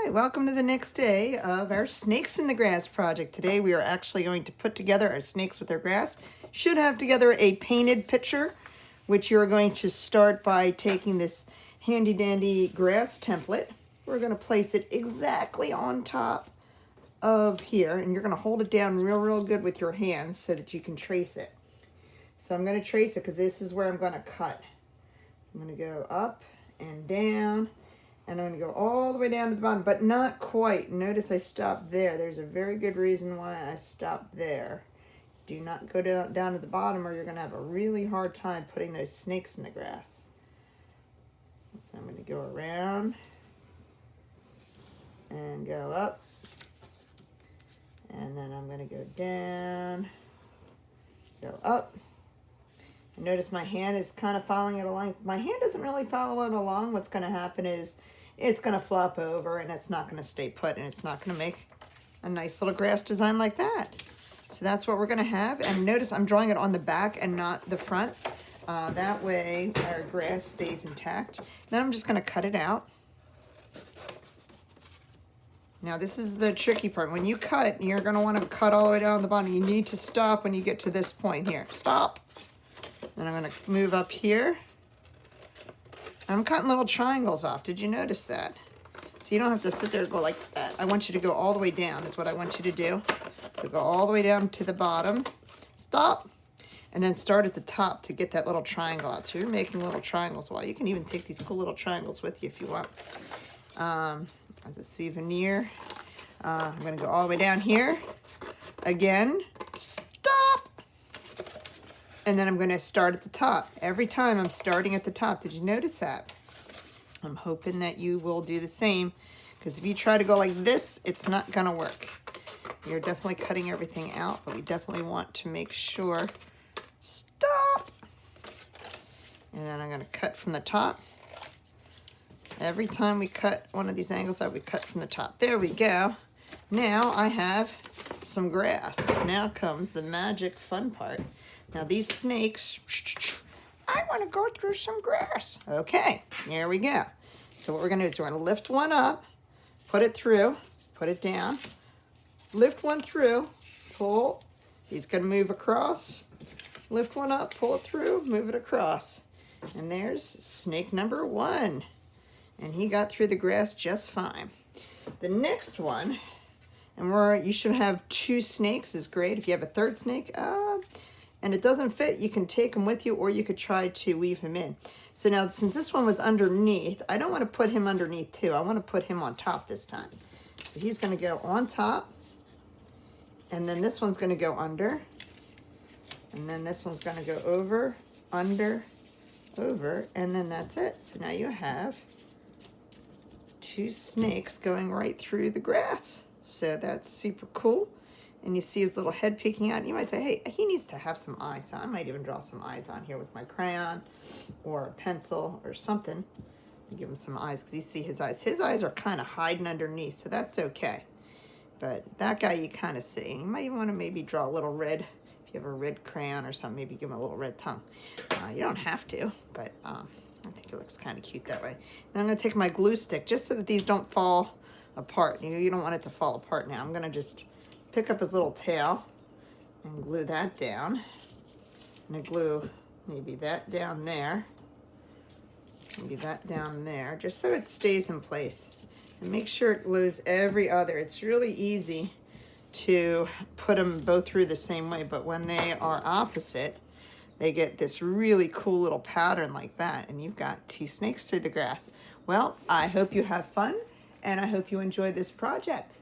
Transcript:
right, welcome to the next day of our Snakes in the Grass project. Today we are actually going to put together our snakes with their grass. Should have together a painted picture, which you're going to start by taking this handy dandy grass template. We're going to place it exactly on top of here, and you're going to hold it down real good with your hands so that you can trace it. So I'm going to trace it because this is where I'm going to cut. I'm going to go up and down. And I'm going to go all the way down to the bottom, but not quite. Notice I stopped there. There's a very good reason why I stopped there. Do not go down to the bottom or you're going to have a really hard time putting those snakes in the grass. So I'm going to go around and go up. And then I'm going to go down, go up. And notice my hand is kind of following it along. My hand doesn't really follow it along. What's going to happen is it's going to flop over and it's not going to stay put and it's not going to make a nice little grass design like that. So that's what we're going to have. And notice I'm drawing it on the back and not the front. That way our grass stays intact. Then I'm just going to cut it out. Now this is the tricky part. When you cut, you're going to want to cut all the way down the bottom. You need to stop when you get to this point here. Stop. Then I'm going to move up here. I'm cutting little triangles off. Did you notice that? So you don't have to sit there and go like that. I want you to go all the way down is what I want you to do. So go all the way down to the bottom. Stop. And then start at the top to get that little triangle out. So you're making little triangles. Well, you can even take these cool little triangles with you if you want. As a souvenir. I'm going to go all the way down here. Again. Stop. And then I'm going to start at the top. Every time I'm starting at the top. Did you notice that? I'm hoping that you will do the same. Because if you try to go like this, it's not going to work. You're definitely cutting everything out. But we definitely want to make sure. Stop. And then I'm going to cut from the top. Every time we cut one of these angles out, we cut from the top. There we go. Now I have some grass. Now comes the magic fun part. Now these snakes, I want to go through some grass. Okay, here we go. So what we're going to do is we're going to lift one up, put it through, put it down, lift one through, pull. He's going to move across, lift one up, pull it through, move it across. And there's snake number one. And he got through the grass just fine. The next one, and you should have two snakes is great. If you have a third snake, and it doesn't fit, you can take him with you or you could try to weave him in. So now since this one was underneath, I don't want to put him underneath too. I want to put him on top this time. So he's going to go on top. And then this one's going to go under. And then this one's going to go over, under, over. And then that's it. So now you have two snakes going right through the grass. So that's super cool. And you see his little head peeking out. And you might say, hey, he needs to have some eyes. So I might even draw some eyes on here with my crayon or a pencil or something. Give him some eyes because you see his eyes. His eyes are kind of hiding underneath, so that's okay. But that guy you kind of see. You might even want to maybe draw a little red. If you have a red crayon or something, maybe give him a little red tongue. You don't have to, but I think it looks kind of cute that way. Then I'm going to take my glue stick just so that these don't fall apart. You don't want it to fall apart now. I'm going to just pick up his little tail and glue that down. And I glue maybe that down there. Maybe that down there, just so it stays in place. And make sure it glues every other. It's really easy to put them both through the same way, but when they are opposite, they get this really cool little pattern like that, and you've got two snakes through the grass. Well, I hope you have fun, and I hope you enjoy this project.